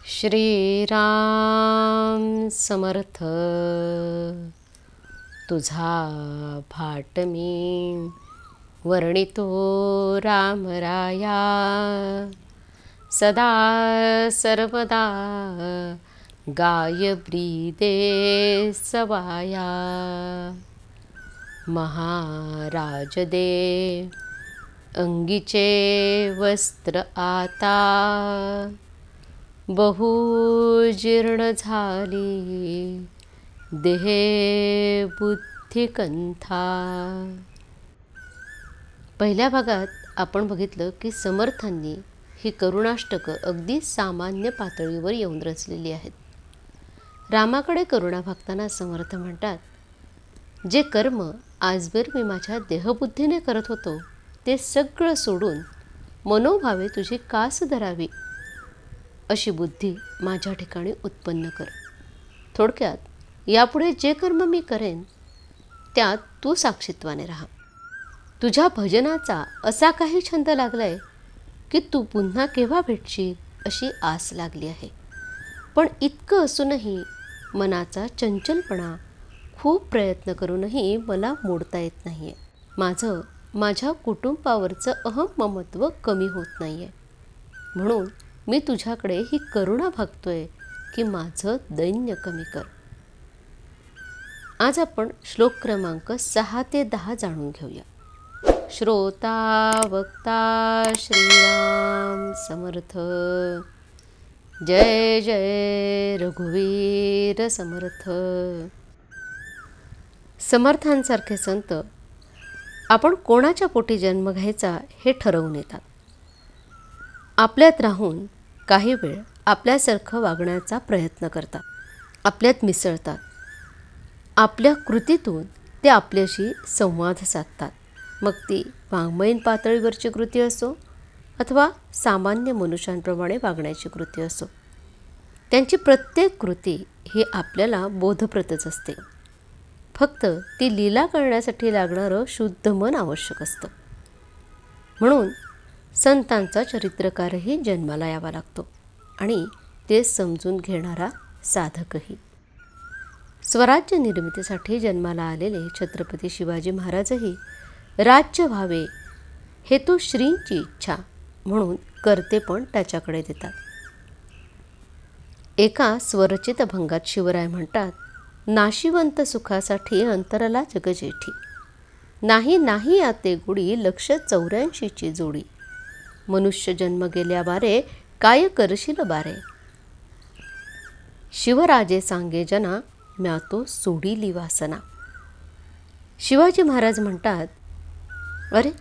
श्रीराम समर्थ. तुझा भाट मी वर्णितो रामराया, सदा सर्वदा गाय ब्रीदे सवाया. महाराज दे अंगीचे वस्त्र आता, बहु जीर्ण झाली देहे बुद्धी कंथा. पहिल्या भागात आपण बघितलं की समर्थांनी ही करुणाष्टकं अगदी सामान्य पातळीवर येऊन रचलेली आहेत. रामाकडे करुणा भागताना समर्थ म्हणतात, जे कर्म आजवर मी माझ्या देहबुद्धीने करत होतो ते सगळं सोडून मनोभावे तुझी कास धरावी अशी बुद्धी माझ्या ठिकाणी उत्पन्न कर. थोडक्यात यापुढे जे कर्म मी करेन त्यात तू साक्षीत्वाने राहा. तुझ्या भजनाचा असा काही छंद लागलाय की तू पुन्हा केव्हा भेटशील अशी आस लागली आहे. पण इतकं असूनही मनाचा चंचलपणा खूप प्रयत्न करूनही मला मोडता येत नाही आहे. माझ्या कुटुंबावरचं अहम ममत्व कमी होत नाही आहे. म्हणून मी तुझ्याकडे ही करुणा भागतोय की माझं दैन्य कमी कर. आज आपण श्लोक क्रमांक 6 ते 10 जाणून घेऊया. श्रोता वक्ता श्रीराम समर्थ. जय जय रघुवीर समर्थ. समर्थांसारखे संत आपण कोणाच्या पोटी जन्म घ्यायचा हे ठरवून येतात. आपल्यात राहून काही वेळ आपल्यासारखं वागण्याचा प्रयत्न करतात, आपल्यात मिसळतात. आपल्या कृतीतून ते आपल्याशी संवाद साधतात. मग ती वाङ्मयीन पातळीवरची कृती असो अथवा सामान्य मनुष्यांप्रमाणे वागण्याची कृती असो, त्यांची प्रत्येक कृती ही आपल्याला बोधप्रदच असते. फक्त ती लीला करण्यासाठी लागणारं शुद्ध मन आवश्यक असतं. म्हणून संतांचा चरित्रकारही जन्माला यावा लागतो आणि ते समजून घेणारा साधकही. स्वराज्य निर्मितीसाठी जन्माला आलेले छत्रपती शिवाजी महाराजही राज्य व्हावे हेतू श्रींची इच्छा म्हणून करते पण त्याच्याकडे देतात. एका स्वरचित भंगात शिवराय म्हणतात, नाशिवंत सुखासाठी अंतरला जगजेठी, नाही नाही आते गुडी लक्ष 84ची जोडी. मनुष्य जन्म गेल्या बारे काय करशील बारे, शिवराजे सांगे जना म्या तो सोडिली वासना. शिवाजी महाराज म्हणतात, अरे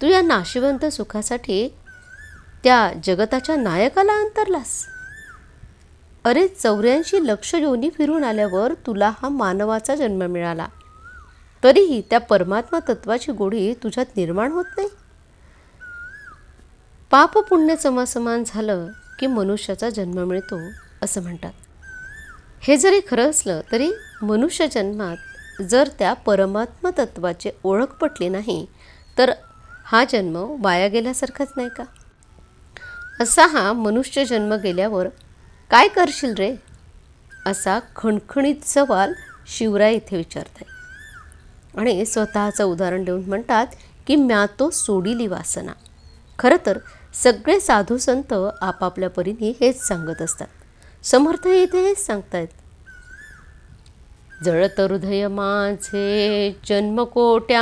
तू या नाशिवंत सुखासाठी त्या जगताच्या नायकाला अंतरलास. अरे 84 लक्ष योनी फिरून आल्यावर तुला हा मानवाचा जन्म मिळाला, तरीही त्या परमात्मा तत्वाची गोडी तुझ्यात निर्माण होत नाही. पाप पुण्य समासमान झालं की मनुष्याचा जन्म मिळतो असं म्हणतात. हे जरी खरं असलं तरी मनुष्य जन्मात जर त्या परमात्मा तत्वाची ओळख पटली नाही तर हा जन्म वाया गेल्यासारखाच नाही का. असा हा मनुष्य जन्म गेल्यावर काय करशील रे असा खणखणीत सवाल शिवराय इथे विचारताय. आणि स्वतःचं उदाहरण देऊन म्हणतात की म्या तो सोडिली वासना. खरं तर सगळे साधू संत आपापल्या परीने हेच सांगत असतात. समर्थ इथे हेच सांगतायत, जळत हृदय माझे जन्मकोट्यानुकोटी,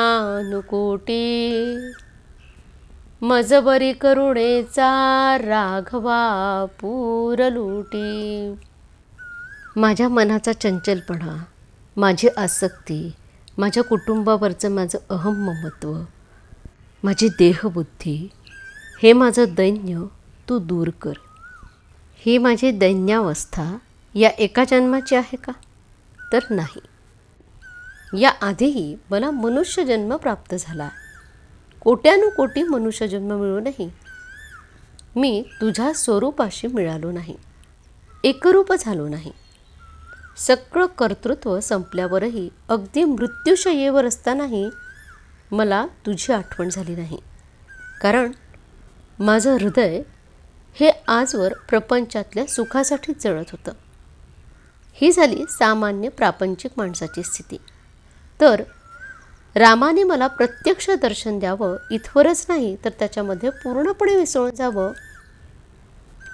मजबरी करुणेचा राघवा पूरलुटी. माझ्या मनाचा चंचलपणा, माझी आसक्ती, माझ्या कुटुंबावरचं माझं अहम ममत्व, माझी देहबुद्धी, हे माझं दैन्य तू दूर कर. ही माझी दैन्यावस्था या एका जन्माची आहे का, तर नाही. या आधीही मला मनुष्य जन्म प्राप्त झाला. कोट्यानुकोटी मनुष्य जन्म मिळूनही मी तुझ्या स्वरूपाशी मिळालो नाही, एकरूप झालो नाही. सगळं कर्तृत्व संपल्यावरही अगदी मृत्यूशय्येवर असतानाही मला तुझी आठवण झाली नाही. कारण माझं हृदय हे आजवर प्रपंचातल्या सुखासाठी जळत होतं. ही झाली सामान्य प्रापंचिक माणसाची स्थिती. तर रामाने मला प्रत्यक्ष दर्शन द्यावं इथवरच नाही तर त्याच्यामध्ये पूर्णपणे मिसळून जावं,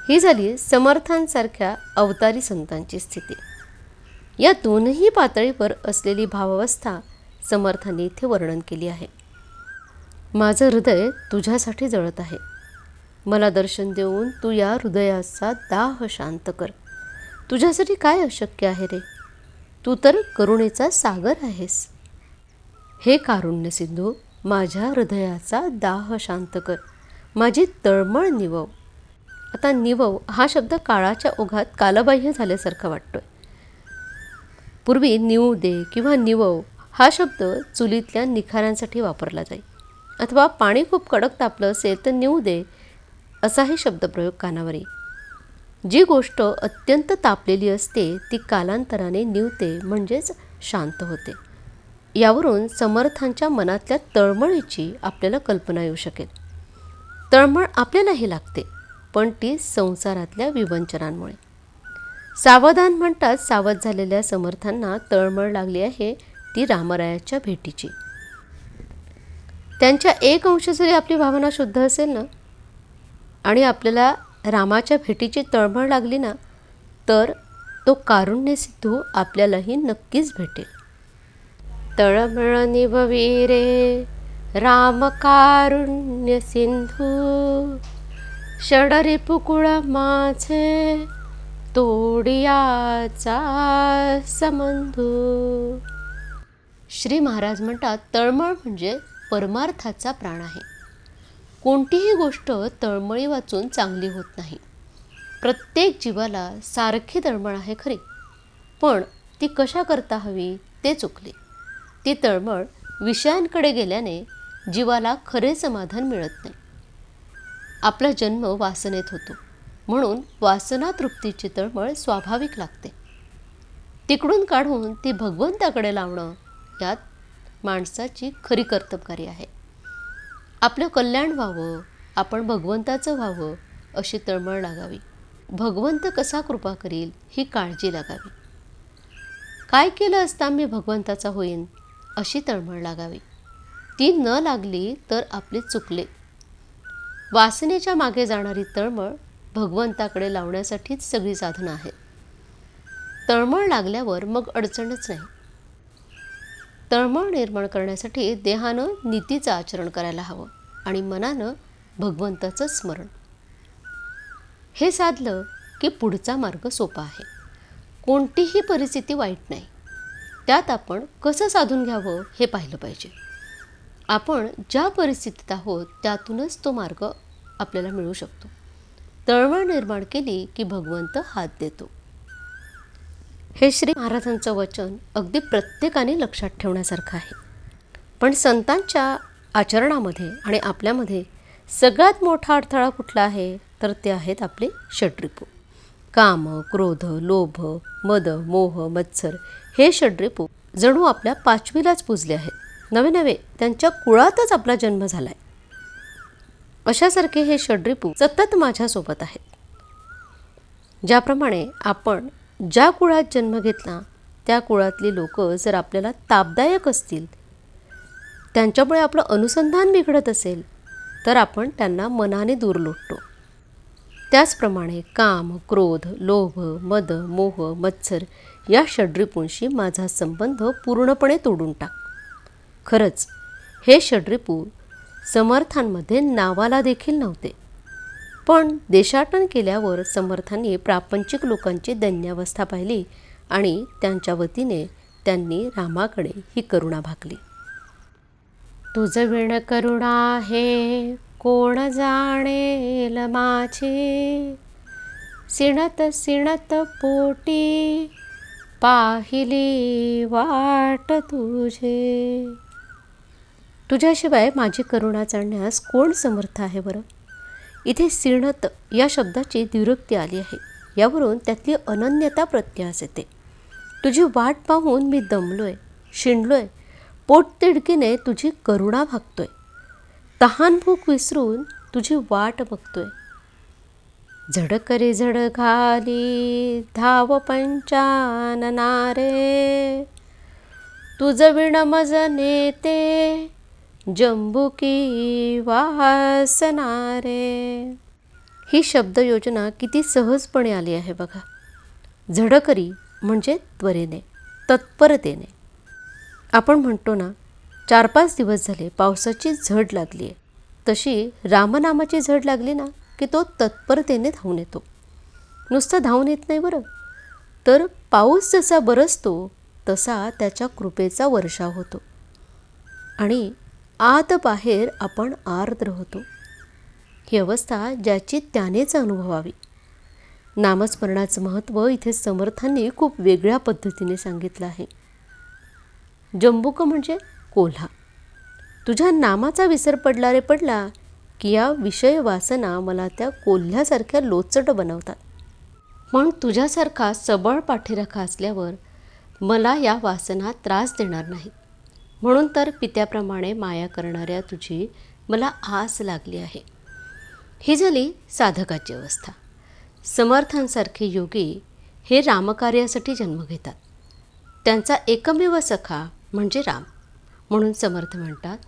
ही झाली समर्थांसारख्या अवतारी संतांची स्थिती. या दोनही पातळीवर असलेली भावावस्था समर्थांनी इथे वर्णन केली आहे. माझं हृदय तुझ्यासाठी जळत आहे. मला दर्शन देऊन तू या हृदयाचा दाह शांत कर. तुझ्यासाठी काय अशक्य आहे रे? तू तर करुणेचा सागर आहेस. हे कारुण्य सिंधू, माझ्या हृदयाचा दाह शांत कर. माझी तळमळ निवव. आता निवव हा शब्द काळाच्या ओघात कालबाह्य झाल्यासारखा वाटतोय. पूर्वी निवू दे किंवा निवव हा शब्द चुलीतल्या निखाऱ्यांसाठी वापरला जाई, अथवा पाणी खूप कडक तापलं असेल तर निवू दे असाही शब्दप्रयोग कानावर येई. जी गोष्ट अत्यंत तापलेली असते ती कालांतराने निवते म्हणजेच शांत होते. यावरून समर्थांच्या मनातल्या तळमळीची आपल्याला कल्पना येऊ शकेल. तळमळ आपल्यालाही लागते, पण ती संसारातल्या विवंचनांमुळे. सावधान म्हणतात सावध झालेल्या समर्थांना तळमळ लागली आहे ती रामरायाच्या भेटीची. त्यांच्या एक अंश जरी आपली भावना शुद्ध असेल ना आणि आपल्याला रामाच्या भेटीची तळमळ लागली ना, तर तो कारुण्य सिंधू आपल्यालाही नक्कीच भेटेल. तळमळ निभवी रे राम कारुण्य सिंधू, षडरिपुकुळ माझे तोडियाचा संबंधू. श्री महाराज म्हणतात तळमळ म्हणजे परमार्थाचा प्राण आहे. कोणतीही गोष्ट तळमळी वाचून चांगली होत नाही. प्रत्येक जीवाला सारखी तळमळ आहे खरी, पण ती कशा करता हवी ते चुकले. ती तळमळ विषयांकडे गेल्याने जीवाला खरे समाधान मिळत नाही. आपला जन्म वासनेत होतो, म्हणून वासना तृप्तीची तळमळ स्वाभाविक लागते. तिकडून काढून ती भगवंताकडे लावणं यात माणसाची खरी कर्तबगारी आहे. आपलं कल्याण व्हावं, आपण भगवंताचं व्हावं अशी तळमळ लागावी. भगवंत कसा कृपा करील ही काळजी लागावी. काय केलं असता मी भगवंताचा होईन अशी तळमळ लागावी. ती न लागली तर आपले चुकले. वासनेच्या मागे जाणारी तळमळ भगवंताकडे लावण्यासाठीच सगळी साधनं आहेत. तळमळ लागल्यावर मग अडचणच नाही. तळमळ निर्माण करण्यासाठी देहानं नीतीचं आचरण करायला हवं आणि मनानं भगवंताचं स्मरण. हे साधलं की पुढचा मार्ग सोपा आहे. कोणतीही परिस्थिती वाईट नाही, त्यात आपण कसं साधून घ्यावं हे पाहिलं पाहिजे. आपण ज्या परिस्थितीत आहोत त्यातूनच तो मार्ग आपल्याला मिळू शकतो. तळमळ निर्माण केली की भगवंत हात देतो. हे श्री महाराजांचं वचन अगदी प्रत्येकाने लक्षात ठेवण्यासारखं आहे. पण संतांच्या आचरणामध्ये आणि आपल्यामध्ये सगळ्यात मोठा अडथळा कुठला आहे तर ते आहेत आपले षड्रिपू. काम, क्रोध, लोभ, मद, मोह, मत्सर हे षड्रिपू जणू आपल्या पाचवीलाच पुजले आहेत. नवे नवे त्यांच्या कुळातच आपला जन्म झाला आहे. अशासारखे हे षड्रिपू सतत माझ्यासोबत आहेत. ज्याप्रमाणे आपण ज्या कुळात जन्म घेतला त्या कुळातली लोक जर आपल्याला तापदायक असतील, त्यांच्यामुळे आपलं अनुसंधान बिघडत असेल तर आपण त्यांना मनाने दूर लोटतो. त्याचप्रमाणे काम, क्रोध, लोभ, मद, मोह, मत्सर या षड्रिपूंशी माझा संबंध पूर्णपणे तोडून टाक. खरंच हे षड्रिपू समर्थांमध्ये नावाला देखील नव्हते, पण देशाटन केल्यावर समर्थांनी प्रापंचिक लोकांची दैन्यावस्था पाहिली आणि त्यांच्या वतीने त्यांनी रामाकडे ही करुणा भागली. तुझ विण करुणा हे कोण जाणेल माझी, सिणत सिणत पोटी पाहिली वाट तुझे. तुझ्याशिवाय माझी करुणा जाणण्यास कोण समर्थ आहे बरं? इथे सिणत या शब्दाची द्विरुक्ती आली आहे. यावरून त्यातली अनन्यता प्रत्यास येते. तुझी वाट पाहून मी दमलोय, शिणलोय, पोटतिडकीने तुझी करुणा भागतोय, तहान भूक विसरून तुझी वाट बघतोय. झडकरी झड घाली धाव पंचानना रे, तुझ विण मज नेते जंबुकी वासना रे. ही शब्दयोजना किती सहजपणे आली आहे बघा. झडकरी म्हणजे त्वरेने, तत्परतेने. आपण म्हणतो ना, 4-5 दिवस झाले पावसाची झड लागली आहे, तशी रामनामाची झड लागली ना की तो तत्परतेने धावून येतो. नुसतं धावून येत नाही बरं, तर पाऊस जसा बरसतो तसा त्याच्या कृपेचा वर्षाव होतो आणि आत बाहेर आपण आर्द्र होतो. ही अवस्था ज्याची त्यानेच अनुभवावी. नामस्मरणाचं महत्त्व इथे समर्थांनी खूप वेगळ्या पद्धतीने सांगितलं आहे. जंबुक म्हणजे कोल्हा. तुझ्या नामाचा विसर पडला रे पडला की या विषय वासना मला त्या कोल्ह्यासारख्या लोचट बनवतात. पण तुझ्यासारखा सबळ पाठीराखा असल्यावर मला या वासना त्रास देणार नाहीत. म्हणून तर पित्याप्रमाणे माया करणाऱ्या तुझी मला आस लागली आहे. ही झाली साधकाची अवस्था. समर्थांसारखे योगी हे रामकार्यासाठी जन्म घेतात. त्यांचा एकमेव सखा म्हणजे राम. म्हणून समर्थ म्हणतात,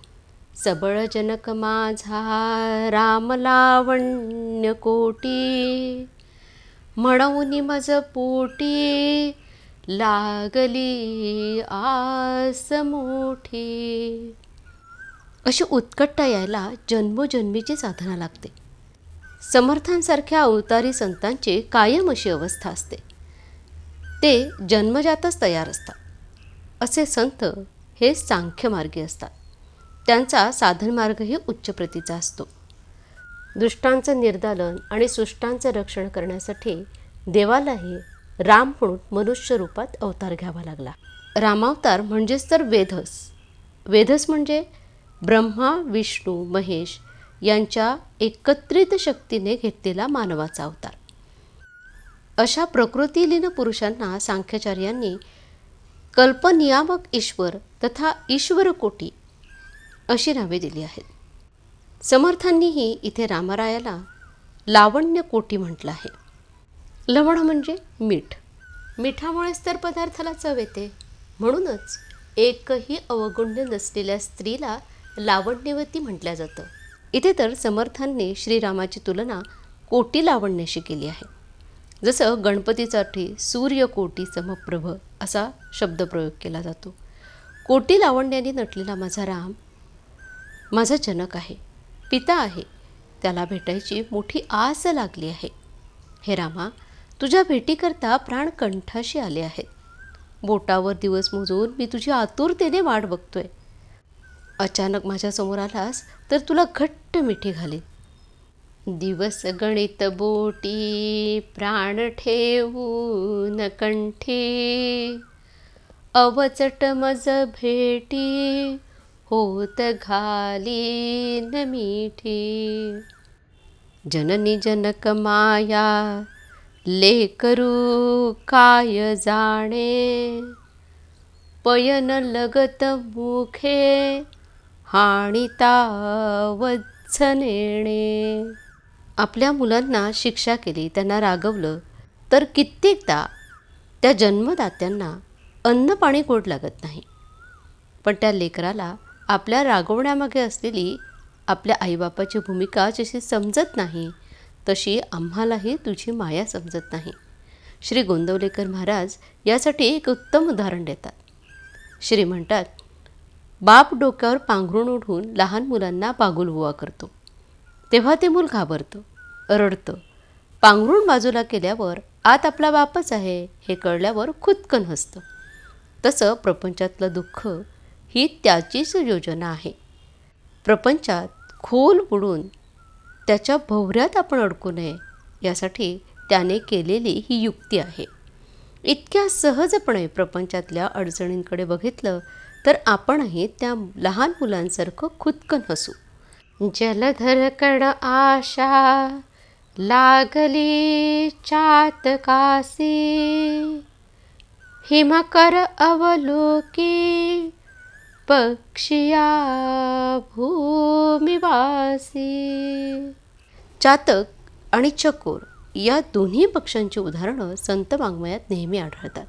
सबळ जनक माझा राम लावण्य कोटी, म्हणून मज पोटी लागली आस मोठी. अशी उत्कटता यायला जन्मोजन्मीची साधना लागते. समर्थांसारख्या अवतारी संतांची कायम अशी अवस्था असते. ते जन्मजातच तयार असतात. असे संत हे सांख्यमार्गी असतात. त्यांचा साधनमार्गही उच्च प्रतीचा असतो. दुष्टांचं निर्दालन आणि सुष्टांचं रक्षण करण्यासाठी देवालाही राम म्हणून मनुष्य रूपात अवतार घ्यावा लागला. रामावतार म्हणजेच तर वेधस. वेधस म्हणजे ब्रह्मा, विष्णू, महेश यांच्या एकत्रित शक्तीने घेतलेला मानवाचा अवतार. अशा प्रकृतीलीन पुरुषांना सांख्याचार्यांनी कल्पनियामक ईश्वर तथा ईश्वरकोटी अशी नावे दिली आहेत. समर्थांनीही इथे रामरायाला लावण्य कोटी म्हटलं आहे. लवण म्हणजे मीठ. मिठामुळेच तर पदार्थाला चव येते. म्हणूनच एकही अवगुण्य नसलेल्या स्त्रीला लावण्यवती म्हटलं जातं. इथे तर समर्थांनी श्रीरामाची तुलना कोटी लावण्याशी केली आहे. जसं गणपतीसाठी सूर्यकोटी समप्रभ असा शब्दप्रयोग केला जातो. कोटी लावण्याने नटलेला माझा राम माझा जनक आहे, पिता आहे. त्याला भेटायची मोठी आस लागली आहे. हे रामा, तुझ्या भेटीकरता प्राण कंठाशी आले आहेत. बोटावर दिवस मोजून मी तुझी आतुरतेने वाट बघतोय. अचानक माझ्यासमोर आलास तर तुला घट्ट मिठी घालीन. दिवस गणित बोटी प्राण ठेवून कंठी, अवचट मज भेटी होत घालीन मिठी. जननी जनक माया लेकरू काय जाणे, पयन लगत मुखे हाणिता वत्सनेणे. आपल्या मुलांना शिक्षा केली, त्यांना रागवलं तर कित्येकदा त्या जन्मदात्यांना अन्न पाणी गोड लागत नाही. पण त्या लेकराला आपल्या रागवण्यामागे असलेली आपल्या आईबापाची भूमिका जशी समजत नाही, तशी आम्हालाही तुझी माया समजत नाही. श्री गोंदवलेकर महाराज यासाठी एक उत्तम उदाहरण देतात. श्री म्हणतात, बाप डोक्यावर पांघरूण ओढून लहान मुलांना बागुलबुवा करतो. तेव्हा ते मूल घाबरतं, रडतं. पांघरूण बाजूला केल्यावर आत आपला बापच आहे हे कळल्यावर खुदकन हसतं. तसं प्रपंचातलं दुःख ही त्याचीच योजना आहे. प्रपंचात खोल बुडून त्याच्या भोवऱ्यात आपण अडकू नये यासाठी त्याने केलेली ही युक्ती आहे. इतक्या सहजपणे प्रपंचातल्या अडचणींकडे बघितलं तर आपणही त्या लहान मुलांसारखं खुदकन हसू. जलधर कण आशा लागली चातकासी, हिमकर अवलोकी पक्षिया भूमिवासी. चातक आणि चकोर या दोन्ही पक्षांची उदाहरणं संत वाङ्मयात नेहमी आढळतात.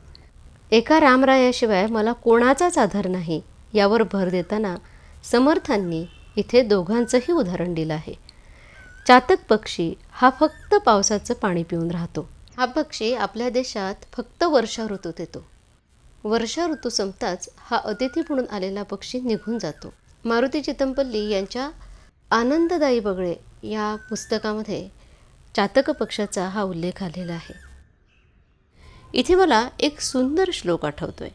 एका रामरायाशिवाय मला कोणाचाच आधार नाही यावर भर देताना समर्थांनी इथे दोघांचंही उदाहरण दिलं आहे. चातक पक्षी हा फक्त पावसाचं पाणी पिऊन राहतो. हा पक्षी आपल्या देशात फक्त वर्षा ऋतूत येतो. वर्षा ऋतू संपताच हा अतिथी म्हणून आलेला पक्षी निघून जातो. मारुती चितमपल्ली यांच्या आनंददायी बगळे या पुस्तकामध्ये चातक पक्षाचा हा उल्लेख आलेला आहे. इथे मला एक सुंदर श्लोक आठवतोय.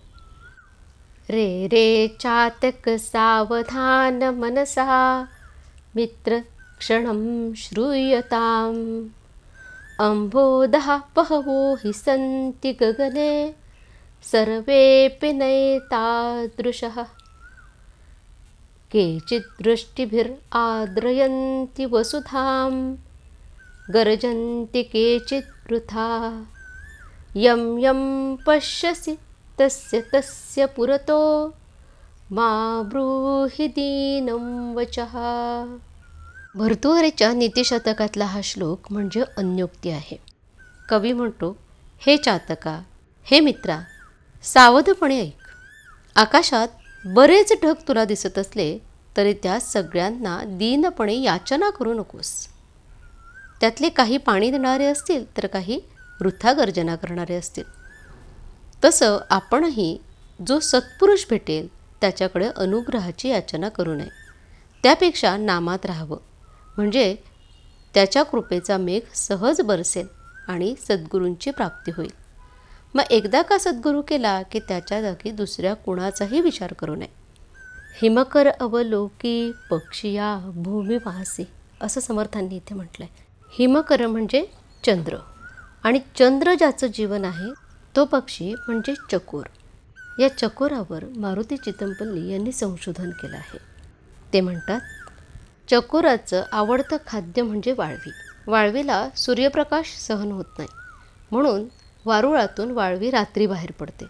रे रे चातक सावधान मनसा मित्र क्षणं श्रूयताम अंबोधः बहवो हि सन्ति गगने सर्वेऽपि नैतादृशः केचित् दृष्टिभिराद्रयन्ति वसुधां गर्जन्ति केचित् वृथा यं यं पश्यसि तस्य तस्य पुरतो मा ब्रूहि दीनं वचः. भर्तृहरीच्या नीतिशतकातला हा श्लोक म्हणजे अन्योक्ती आहे. कवी म्हणतो, हे चातका, हे मित्रा, सावधपणे ऐक. आकाशात बरेच ढग तुला दिसत असले तरी त्या सगळ्यांना दीनपणे याचना करू नकोस. त्यातले काही पाणी देणारे असतील तर काही वृथा गर्जना करणारे असतील. तसं आपणही जो सत्पुरुष भेटेल त्याच्याकडे अनुग्रहाची याचना करू नये. त्यापेक्षा नामात राहावं, म्हणजे त्याच्या कृपेचा मेघ सहज बरसेल आणि सद्गुरूंची प्राप्ती होईल. मग एकदा का सद्गुरू केला की त्याच्या जागी दुसऱ्या कुणाचाही विचार करू नये. हिमकर अवलोकी पक्षिया भूमिवासी असं समर्थांनी इथे म्हटलं आहे. हिमकर म्हणजे चंद्र, आणि चंद्र ज्याचं जीवन आहे तो पक्षी म्हणजे चकोर. या चकोरावर मारुती चितमपल्ली यांनी संशोधन केलं आहे. ते म्हणतात, चकोराचं आवडतं खाद्य म्हणजे वाळवी. वाळवीला सूर्यप्रकाश सहन होत नाही, म्हणून वारुळातून वाळवी रात्री बाहेर पडते.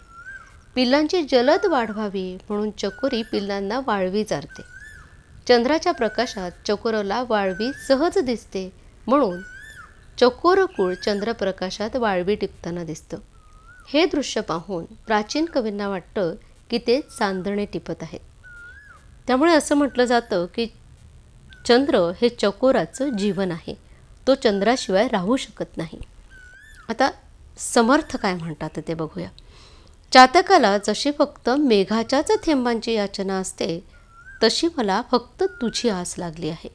पिल्लांची जलद वाढ व्हावी म्हणून चकोरी पिल्लांना वाळवी चारते. चंद्राच्या प्रकाशात चकोराला वाळवी सहज दिसते, म्हणून चकोरकुळ चंद्रप्रकाशात वाळवी टिपताना दिसतं. हे दृश्य पाहून प्राचीन कवींना वाटतं की ते चांदणे टिपत आहेत. त्यामुळे असं म्हटलं जातं की चंद्र हे चकोराचं जीवन आहे, तो चंद्राशिवाय राहू शकत नाही. आता समर्थ काय म्हणतात ते बघूया. चातकाला जशी फक्त मेघाच्याच थेंबांची याचना असते तशी मला फक्त तुझी आस लागली आहे.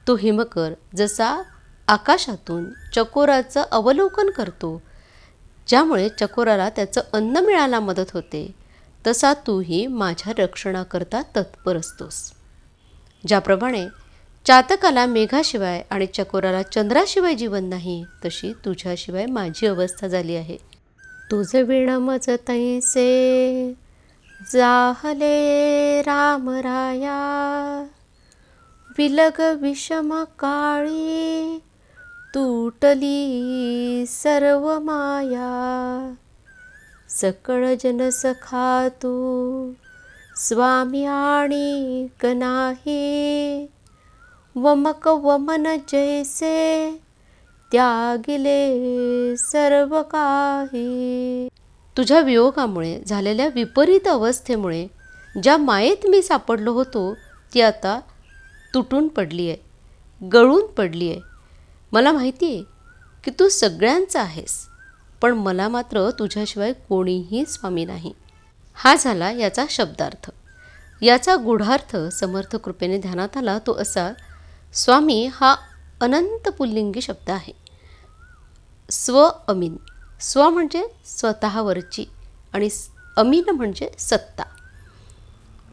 तो हिमकर जसा आकाशातून चकोराचं अवलोकन करतो, ज्यामुळे चकोराला त्याचं अन्न मिळायला मदत होते, तसा तूही माझ्या रक्षणाकरता तत्पर असतोस. ज्याप्रमाणे चातकाला मेघाशिवाय आणि चकोराला चंद्राशिवाय जीवन नाही, तशी तुझ्याशिवाय माझी अवस्था झाली आहे. तुझ विणमज तैसे जाहले रामराया विलग विषम काळी तुटली सर्व माया सकळ जन सखा तू स्वामी आणि नाही वमक वमन जैसे त्यागिले सर्व काही. तुझ्या वियोगामुळे झालेल्या विपरीत अवस्थेमुळे ज्या मायेत मी सापडलो होतो ती आता तुटून पडली आहे, गळून पडली आहे. मला माहिती आहे की तू सगळ्यांचा आहेस, पण मला मात्र तुझ्याशिवाय कोणीही स्वामी नाही. हा झाला याचा शब्दार्थ. याचा गूढार्थ समर्थ कृपेने ध्यानात आला तो असा, स्वामी हा अनंत पुल्लिंगी शब्द आहे. स्व अमीन, स्व म्हणजे स्वतःवरची आणि अमीन म्हणजे सत्ता.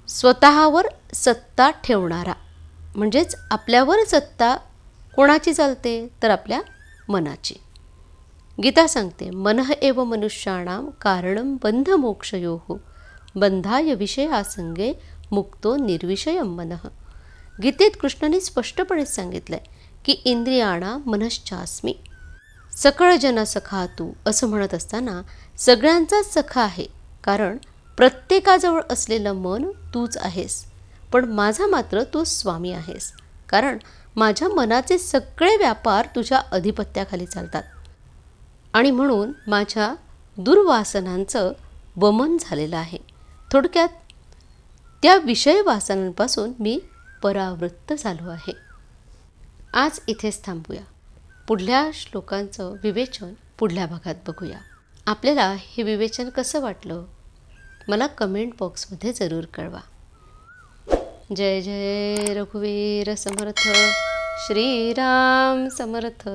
स्वतःवर सत्ता ठेवणारा, म्हणजेच आपल्यावर सत्ता कोणाची चालते तर आपल्या मनाची. गीता सांगते, मनः एव मनुष्याणां कारणं बंधमोक्षयोः बंधाय विषयासंगे मुक्तो निर्विषयं मनः. गीतेत कृष्णाने स्पष्टपणे सांगितलं आहे की इंद्रियाणा मनश्चास्मी. सकळ जन सखा तू असं म्हणत असताना सगळ्यांचाच सखा आहे, कारण प्रत्येकाजवळ असलेलं मन तूच आहेस. पण माझा मात्र तू स्वामी आहेस, कारण माझ्या मनाचे सगळे व्यापार तुझ्या अधिपत्याखाली चालतात. आणि म्हणून माझ्या दुर्वासनांचं वमन झालेलं आहे. थोडक्यात त्या विषय वासनांपासून मी परावृत्त झालो आहे. आज इथेच थांबूया. पुढल्या श्लोकांचं विवेचन पुढल्या भागात बघूया. आपल्याला हे विवेचन कसं वाटलं मला कमेंट बॉक्समध्ये जरूर कळवा. जय जय रघुवीर समर्थ. श्रीराम समर्थ.